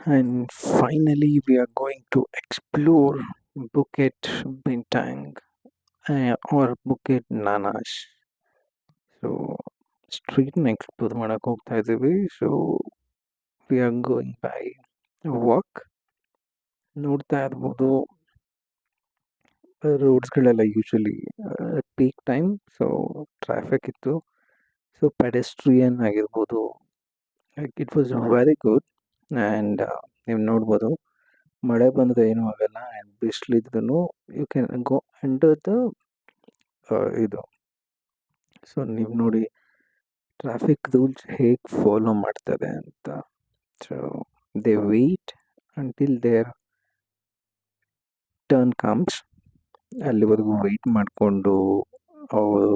And finally, we are going to explore Bukit Bintang or Bukit Nanas. So, street explore ಮಾಡಕ್ ಹೋಗ್ತಾ ಇದೀವಿ. So, we are going by walk. ನೋಡ್ತಾ ಇರ್ಬೋದು ರೋಡ್ಸ್ಗಳೆಲ್ಲ usually peak time. So, traffic ಇತ್ತು. So, pedestrian ಆಗಿರ್ಬೋದು. It was very good. And ನೀವು ನೋಡ್ಬೋದು ಮಳೆ ಬಂದರೆ ಏನೂ ಆಗಲ್ಲ. ಆ್ಯಂಡ್ ಬಿಸಿಲಿದ್ರೂ you can go under the ಇದು. ಸೊ ನೀವು ನೋಡಿ ಟ್ರಾಫಿಕ್ ರೂಲ್ಸ್ ಹೇಗೆ ಫಾಲೋ ಮಾಡ್ತಾರೆ ಅಂತ. So they wait until their turn comes. ಅಲ್ಲಿವರೆಗೂ ವೆಯ್ಟ್ ಮಾಡಿಕೊಂಡು ಅವರು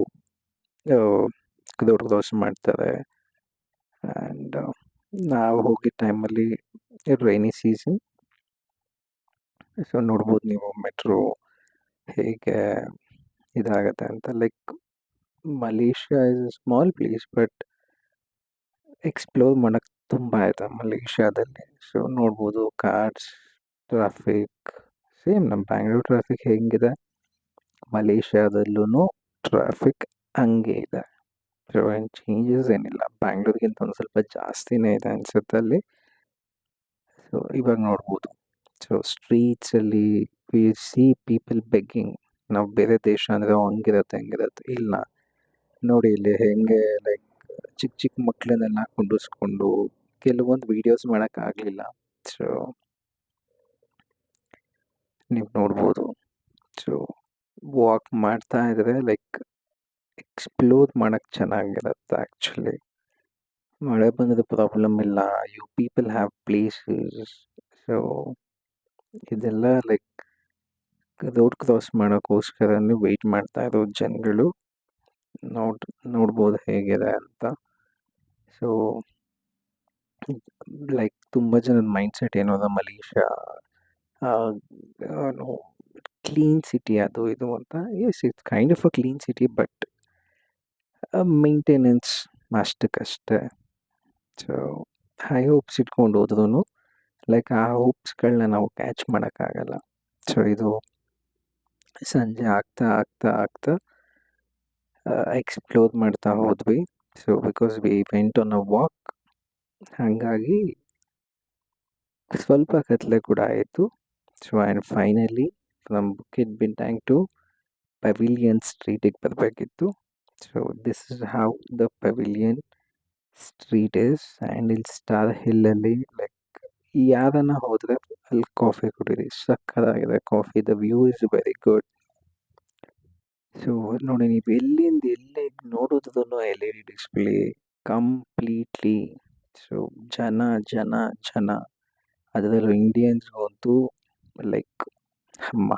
ರೋಡ್ ಕ್ರಾಸ್ ಮಾಡ್ತಾರೆ. ಆ್ಯಂಡ್ ನಾವು ಹೋಗಿದ್ದ ಟೈಮಲ್ಲಿ ರೈನಿ ಸೀಸನ್. ಸೊ ನೋಡ್ಬೋದು ನೀವು ಮೆಟ್ರೋ ಹೇಗೆ ಇದಾಗತ್ತೆ ಅಂತ. Like Malaysia is a small place, but explore ಮಾಡೋಕ್ಕೆ ತುಂಬ ಇದೆ ಮಲೇಷ್ಯಾದಲ್ಲಿ. ಸೊ ನೋಡ್ಬೋದು ಕಾರ್ಸ್, ಟ್ರಾಫಿಕ್ ಸೇಮ್ ನಮ್ಮ ಬ್ಯಾಂಗ್ಳೂರ್ ಟ್ರಾಫಿಕ್ ಹೆಂಗಿದೆ, ಮಲೇಷ್ಯಾದಲ್ಲೂ ಟ್ರಾಫಿಕ್ ಹಂಗೆ ಇದೆ. ಸೊ ಏನು ಚೇಂಜಸ್ ಏನಿಲ್ಲ. ಬ್ಯಾಂಗ್ಳೂರ್ಗಿಂತ ಒಂದು ಸ್ವಲ್ಪ ಜಾಸ್ತಿನೇ ಇದೆ ಅನ್ಸುತ್ತೆ ಅಲ್ಲಿ. ಸೊ ಇವಾಗ ನೋಡ್ಬೋದು. ಸೊ ಸ್ಟ್ರೀಟ್ಸಲ್ಲಿ ವಿ ಸಿ ಪೀಪಲ್ ಬೆಗ್ಗಿಂಗ್. ನಾವು ಬೇರೆ ದೇಶ ಅಂದರೆ ಹಂಗಿರುತ್ತೆ ಹೆಂಗಿರುತ್ತೆ, ಇಲ್ಲ ನೋಡಿ ಇಲ್ಲಿ ಹೆಂಗೆ ಲೈಕ್ ಚಿಕ್ಕ ಚಿಕ್ಕ ಮಕ್ಕಳನ್ನೆಲ್ಲ ಕುಂಡಿಸ್ಕೊಂಡು ಕೆಲವೊಂದು ವೀಡಿಯೋಸ್ ಮಾಡೋಕ್ಕಾಗಲಿಲ್ಲ. ಸೊ ನೀವು ನೋಡ್ಬೋದು. ಸೊ ವಾಕ್ ಮಾಡ್ತಾ ಇದ್ರೆ ಲೈಕ್ ಎಕ್ಸ್ಪ್ಲೋರ್ ಮಾಡೋಕ್ಕೆ ಚೆನ್ನಾಗಿರುತ್ತೆ ಆ್ಯಕ್ಚುಲಿ. ಮಳೆ ಬಂದರೆ ಪ್ರಾಬ್ಲಮ್ ಇಲ್ಲ. You people have places. So ಇದೆಲ್ಲ ಲೈಕ್ ರೋಡ್ ಕ್ರಾಸ್ ಮಾಡೋಕ್ಕೋಸ್ಕರನೇ ವೆಯ್ಟ್ ಮಾಡ್ತಾ ಇರೋ ಜನಗಳು. ನೋಡ್ಬೋದು ಹೇಗಿದೆ ಅಂತ. ಸೊ ಲೈಕ್ ತುಂಬ ಜನದ ಮೈಂಡ್ಸೆಟ್ ಏನು ಅದ, ಮಲೇಷ್ಯಾ ಕ್ಲೀನ್ ಸಿಟಿ ಅದು ಇದು ಅಂತ. Yes, it's kind of a clean city, but maintenance ಅಷ್ಟಕ್ಕಷ್ಟೇ. ಸೊ ಹೈ ಹೋಪ್ಸ್ ಇಟ್ಕೊಂಡು ಹೋದ್ರೂ ಲೈಕ್ ಆ ಹೋಪ್ಸ್ಗಳನ್ನ ನಾವು ಕ್ಯಾಚ್ ಮಾಡೋಕ್ಕಾಗಲ್ಲ. ಸೊ ಇದು ಸಂಜೆ ಆಗ್ತಾ ಆಗ್ತಾ ಆಗ್ತಾ ಎಕ್ಸ್ಪ್ಲೋರ್ ಮಾಡ್ತಾ ಹೋದ್ವಿ. So because we went on a walk, ಹಾಗಾಗಿ ಸ್ವಲ್ಪ ಕತ್ಲೆ ಕೂಡ ಆಯಿತು. So and finally from Bukit Bintang to Pavilion ಸ್ಟ್ರೀಟಿಗೆ ಬರಬೇಕಿತ್ತು. So this is how the Pavilion street is. And ಇಲ್ಲಿ ಸ್ಟಾರ್ ಹಿಲ್ಲಲ್ಲಿ ಲೈಕ್ ಯಾರನ್ನ ಹೋದರೆ ಅಲ್ಲಿ ಕಾಫಿ ಕುಡೀರಿ, ಸಕ್ಕತ್ತಾಗಿದೆ coffee. The view is very good. So ನೋಡಿ, ನೀವು ಎಲ್ಲಿಂದ ಎಲ್ಲೇ ನೋಡೋದನ್ನು L E D display completely. So ಜನ ಜನ ಜನ, ಅದರಲ್ಲೂ ಇಂಡಿಯನ್ಸ್ಗಂತೂ ಲೈಕ್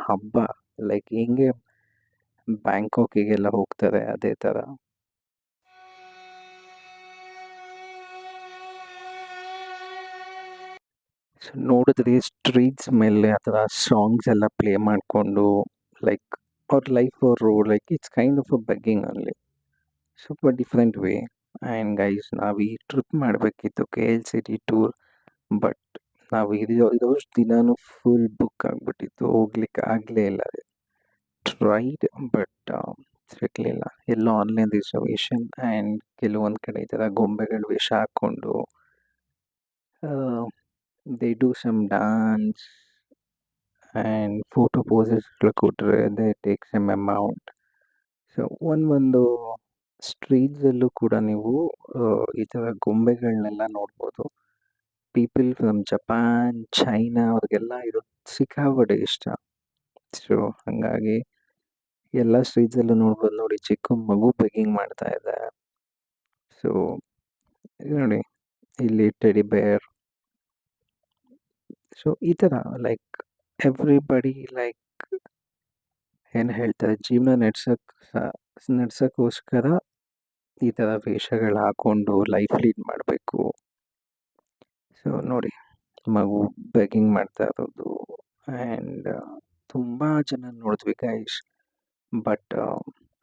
ಹಬ್ಬ. ಲೈಕ್ ಹೆಂಗೆ ಬ್ಯಾಂಕಾಕಿಗೆಲ್ಲ ಹೋಗ್ತಾರೆ ಅದೇ ಥರ. ಸೊ ನೋಡಿದ್ರೆ ಸ್ಟ್ರೀಟ್ಸ್ ಮೇಲೆ ಆ ಥರ ಸಾಂಗ್ಸ್ ಎಲ್ಲ ಪ್ಲೇ ಮಾಡಿಕೊಂಡು ಲೈಕ್ ಅವ್ರ ಲೈಫ್ ಅವರು like it's kind of a begging ಅಲ್ಲಿ. ಸ್ವಲ್ಪ ಡಿಫ್ರೆಂಟ್ ವೇ. ಆ್ಯಂಡ್ ಗೈಸ್, ನಾವು ಈ ಟ್ರಿಪ್ ಮಾಡಬೇಕಿತ್ತು KLCT ಟೂರ್, ಬಟ್ ನಾವು ಇರೋಷ್ಟು ದಿನಾನು ಫುಲ್ ಬುಕ್ ಆಗಿಬಿಟ್ಟಿತ್ತು, ಹೋಗ್ಲಿಕ್ಕೆ ಆಗಲೇ ಇಲ್ಲ. ಟ್ರೈಡ್ ಬಟ್ ಸಿಗಲಿಲ್ಲ. ಎಲ್ಲೋ ಆನ್ಲೈನ್ ರಿಸರ್ವೇಷನ್. ಆ್ಯಂಡ್ ಕೆಲವೊಂದು ಕಡೆ ಈ ಥರ ಗೊಂಬೆಗಳ ವೇಷ ಹಾಕ್ಕೊಂಡು they do some dance and photo ಪೋಸಸ್ಗಳು ಕೊಟ್ಟರೆ they take some amount. So ಒಂದು ಸ್ಟ್ರೀಟ್ಸಲ್ಲೂ ಕೂಡ ನೀವು ಈ ಥರ ಗೊಂಬೆಗಳನ್ನೆಲ್ಲ ನೋಡ್ಬೋದು. ಪೀಪಲ್ ಫ್ರಮ್ ಜಪಾನ್, ಚೈನಾ ಅವ್ರಿಗೆಲ್ಲ ಇದು ಸಿಕ್ಕಾಪಟ್ಟೆ ಇಷ್ಟ. ಸೊ ಹಾಗಾಗಿ ಎಲ್ಲ ಸ್ಟ್ರೀಟ್ಸಲ್ಲೂ ನೋಡ್ಬೋದು. ನೋಡಿ, ಚಿಕ್ಕ ಮಗು ಬೆಗ್ಗಿಂಗ್ ಮಾಡ್ತಾ ಇದೆ. ಸೊ ನೋಡಿ ಇಲ್ಲಿ ಟೆಡಿ ಬೇರ್. ಸೊ ಈ ಥರ ಲೈಕ್ ಎವ್ರಿಬಡಿ ಲೈಕ್ ಏನು ಹೇಳ್ತಾರೆ, ಜೀವನ ನಡ್ಸೋಕ್ಕೋಸ್ಕರ ಈ ಥರ ವೇಷಗಳು ಹಾಕ್ಕೊಂಡು ಲೈಫ್ ಲೀಡ್ ಮಾಡಬೇಕು. ಸೊ ನೋಡಿ, ಮಗು ಬೆಗ್ಗಿಂಗ್ ಮಾಡ್ತಾ ಇರೋದು. ಆ್ಯಂಡ್ ತುಂಬ ಜನ ನೋಡಿದ್ವಿ ಗೈಸ್, ಬಟ್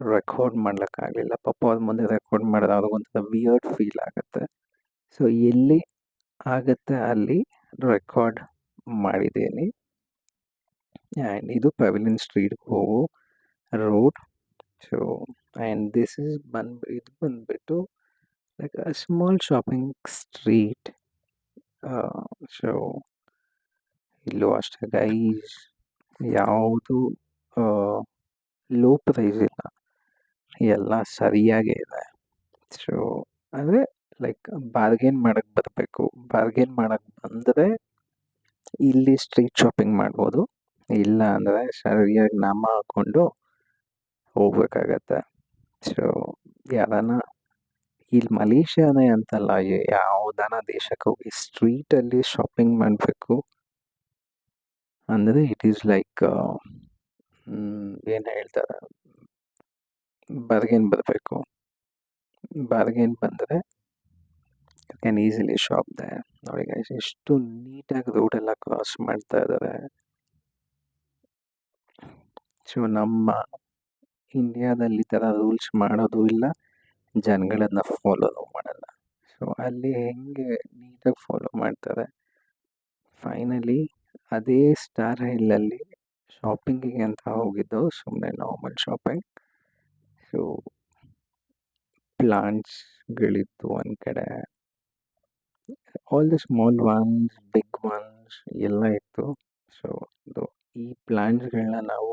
ರೆಕಾರ್ಡ್ ಮಾಡ್ಲಿಕ್ಕಾಗಲಿಲ್ಲ. ಪಾಪ ಅವ್ರ ಮುಂದೆ ರೆಕಾರ್ಡ್ ಮಾಡಿದ್ರೆ ಅವ್ರಿಗೊಂಥರ ವಿಯರ್ಡ್ ಫೀಲ್ ಆಗುತ್ತೆ. ಸೊ ಎಲ್ಲಿ ಆಗುತ್ತೆ ಅಲ್ಲಿ ರೆಕಾರ್ಡ್ ಮಾಡಿದ್ದೀನಿ. ಆ್ಯಂಡ್ ಇದು ಪೆವಿಲಿಯನ್ ಸ್ಟ್ರೀಟ್ಗೆ ಹೋಗೋ road. So and this is ಇದು ಬಂದ್ಬಿಟ್ಟು like a small shopping street. So ಇಲ್ಲೂ ಅಷ್ಟೇ ಗೈಸ್, ಯಾವುದು ಲೋ ಪ್ರೈಸ್ ಇಲ್ಲ, ಎಲ್ಲ ಸರಿಯಾಗೇ ಇದೆ. ಸೊ ಅಂದರೆ ಲೈಕ್ ಬಾರ್ಗೇನ್ ಮಾಡಕ್ಕೆ ಬರಬೇಕು. ಬಾರ್ಗೇನ್ ಮಾಡಕ್ಕೆ ಬಂದರೆ ಇಲ್ಲಿ ಸ್ಟ್ರೀಟ್ ಶಾಪಿಂಗ್ ಮಾಡ್ಬೋದು, ಇಲ್ಲ ಅಂದರೆ ಸರಿಯಾಗಿ ನಾಮ ಹಾಕ್ಕೊಂಡು ಹೋಗ್ಬೇಕಾಗತ್ತೆ. ಸೊ ಯಾರಾನ ಇಲ್ಲಿ ಮಲೇಷ್ಯಾನೇ ಅಂತಲ್ಲ, ಯಾವುದಾನ ದೇಶಕ್ಕೆ ಹೋಗಿ ಸ್ಟ್ರೀಟಲ್ಲಿ ಶಾಪಿಂಗ್ ಮಾಡಬೇಕು ಅಂದರೆ ಇಟ್ ಈಸ್ ಲೈಕ್ ಏನು ಹೇಳ್ತಾರೆ, ಬಾರ್ಗೇನ್ ಬರಬೇಕು. ಬಾರ್ಗೇನ್ ಬಂದರೆ ಯು ಕ್ಯಾನ್ ಈಸಿಲಿ ಶಾಪ್ ದೆ. ನೋಡಿ ಗೈಸ್, ಎಷ್ಟು ನೀಟಾಗಿ ರೋಡೆಲ್ಲ ಕ್ರಾಸ್ ಮಾಡ್ತಾ ಇದ್ದಾರೆ. ಸೊ ನಮ್ಮ ಇಂಡಿಯಾದಲ್ಲಿ ಈ ಥರ ರೂಲ್ಸ್ ಮಾಡೋದು ಇಲ್ಲ, ಜನಗಳನ್ನ ಫಾಲೋನು ಮಾಡಲ್ಲ. ಸೊ ಅಲ್ಲಿ ಹೆಂಗೆ ನೀಟಾಗಿ ಫಾಲೋ ಮಾಡ್ತಾರೆ. ಫೈನಲಿ ಅದೇ ಸ್ಟಾರ್ ಹಿಲ್ಲಲ್ಲಿ ಶಾಪಿಂಗಿಗೆ ಅಂತ ಹೋಗಿದ್ದು, ಸುಮ್ಮನೆ ನಾರ್ಮಲ್ ಶಾಪಿಂಗ್. ಸೊ ಪ್ಲಾಂಟ್ಸ್ಗಳಿತ್ತು ಒಂದು ಕಡೆ, all the small ones, big ones ಎಲ್ಲ ಇತ್ತು. ಸೊ ಈ ಪ್ಲಾಂಟ್ಸ್ಗಳನ್ನ ನಾವು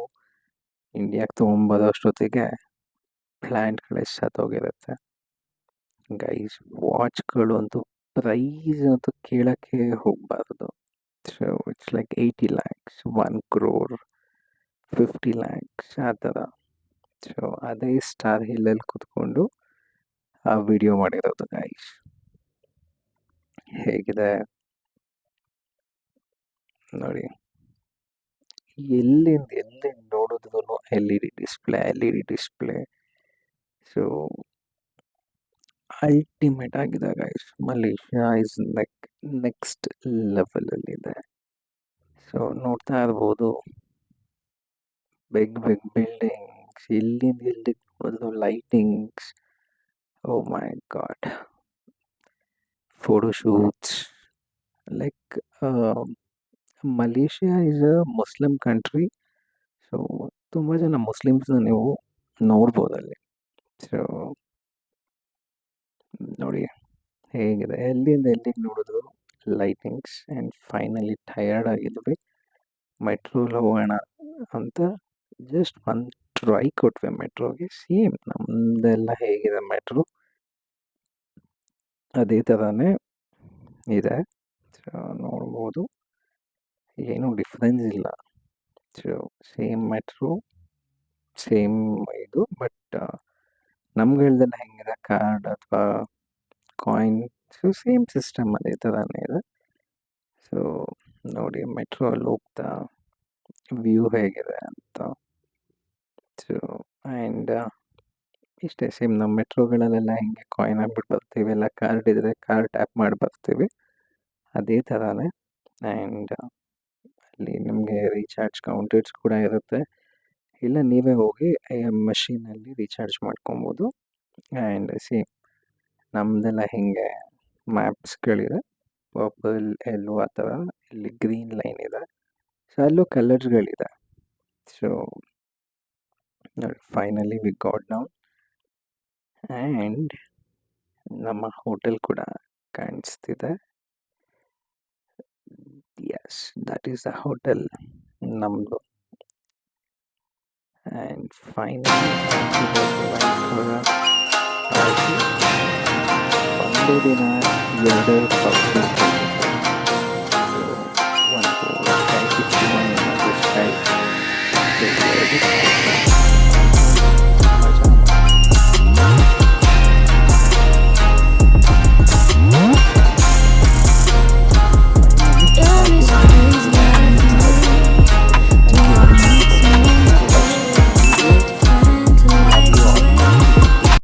ಇಂಡಿಯಾಗೆ ತೊಗೊಂಬರೋ ಅಷ್ಟೊತ್ತಿಗೆ ಪ್ಲ್ಯಾಂಟ್ಗಳೇ ಸತ್ತೋಗಿರುತ್ತೆ. ಗೈಸ್, ವಾಚ್ಗಳು ಅಂತೂ ಪ್ರೈಸ್ ಅಂತೂ ಕೇಳೋಕ್ಕೆ ಹೋಗಬಾರ್ದು. So it's like 80 lakhs, 1 crore, 50 lakhs ಆ ಥರ. ಸೊ ಅದೇ ಸ್ಟಾರ್ ಹಿಲ್ಲಲ್ಲಿ ಕೂತ್ಕೊಂಡು ಆ ವಿಡಿಯೋ ಮಾಡಿರೋದು ಗೈಸ್. ಹೇಗಿದೆ ನೋಡಿ, ಎಲ್ಲಿಂದ ನೋಡಿದ್ರು LED ಡಿಸ್ಪ್ಲೇ. ಸೊ ಅಲ್ಟಿಮೇಟ್ ಆಗಿದೆ guys. Malaysia is like next ಲೆವೆಲಲ್ಲಿದೆ. ಸೊ ನೋಡ್ತಾ ಇರ್ಬೋದು, ಬಿಗ್ ಬಿಲ್ಡಿಂಗ್ಸ್, ಎಲ್ಲಿಗೆ ನೋಡಿದ್ರು lightings. Oh my god, photoshoots. Like Malaysia is a Muslim country. So ತುಂಬ ಜನ ಮುಸ್ಲಿಮ್ಸ್ನ ನೀವು ನೋಡ್ಬೋದಲ್ಲಿ. ಸೊ ನೋಡಿ ಹೇಗಿದೆ, ಎಲ್ಲಿಗೆ ನೋಡಿದ್ರು ಲೈಟಿಂಗ್ಸ್. ಆ್ಯಂಡ್ ಫೈನಲಿ ಟಯರ್ಡ್ ಆಗಿದ್ವಿ, ಮೆಟ್ರೋಲಿ ಹೋಗೋಣ ಅಂತ ಜಸ್ಟ್ ಒಂದು ಟ್ರೈ ಕೊಟ್ವಿ ಮೆಟ್ರೋಗೆ. ಸೇಮ್ ನಮ್ಮದೆಲ್ಲ ಹೇಗಿದೆ ಮೆಟ್ರೋ, ಅದೇ ಥರನೇ ಇದೆ. ಸೊ ನೋಡ್ಬೋದು, ಏನೂ ಡಿಫ್ರೆನ್ಸ್ ಇಲ್ಲ. ಸೊ ಸೇಮ್ ಮೆಟ್ರೋ, ಸೇಮ್ ಇದು. ಬಟ್ ನಮ್ಗಳ್ದೆಲ್ಲ ಹೆಂಗಿದೆ, ಕಾರ್ಡ್ ಅಥವಾ ಕಾಯಿನ್. ಸೊ ಸೇಮ್ ಸಿಸ್ಟಮ್ ಅದೇ ಥರನೇ ಇದೆ. ಸೊ ನೋಡಿ ಮೆಟ್ರೋಲ್ಲಿ ಹೋಗ್ತಾ ವ್ಯೂ ಹೇಗಿದೆ ಅಂತ. ಸೊ ಆ್ಯಂಡ್ ಇಷ್ಟೇ, ಸೇಮ್ ನಮ್ಮ ಮೆಟ್ರೋಗಳಲ್ಲೆಲ್ಲ ಹೆಂಗೆ ಕಾಯಿನ್ ಹಾಕ್ಬಿಟ್ಟು ಬರ್ತೀವಿ, ಎಲ್ಲ ಕಾರ್ಡ್ ಇದ್ದರೆ ಕಾರ್ಡ್ ಟ್ಯಾಪ್ ಮಾಡಿ ಬರ್ತೀವಿ, ಅದೇ ಥರನೇ. ಆ್ಯಂಡ್ ಅಲ್ಲಿ ನಿಮಗೆ ರೀಚಾರ್ಜ್ ಕೌಂಟರ್ಸ್ ಕೂಡ ಇರುತ್ತೆ, ಇಲ್ಲ ನೀವೇ ಹೋಗಿ ಮಷೀನಲ್ಲಿ ರೀಚಾರ್ಜ್ ಮಾಡ್ಕೊಬೋದು. ಆ್ಯಂಡ್ ಸೇಮ್ ನಮ್ಮದೆಲ್ಲ ಹಿಂಗೆ ಮ್ಯಾಪ್ಸ್ಗಳಿದೆ, ಪರ್ಪಲ್, ಯೆಲ್ಲೋ ಆ ಥರ. ಇಲ್ಲಿ ಗ್ರೀನ್ ಲೈನ್ ಇದೆ, ಸೊ ಅಲ್ಲೂ ಕಲರ್ಸ್ಗಳಿದೆ. ಸೊ ನೋಡಿ finally we got down. And ನಮ್ಮ ಹೋಟೆಲ್ ಕೂಡ ಕಾಣಿಸ್ತಿದೆ. Yes, that is the hotel ನಮ್ಮದು. ಆ್ಯಂಡ್ ಫೈನಲಿ ಒಂದು ದಿನ 2 ಪಬ್ಲಿಕ್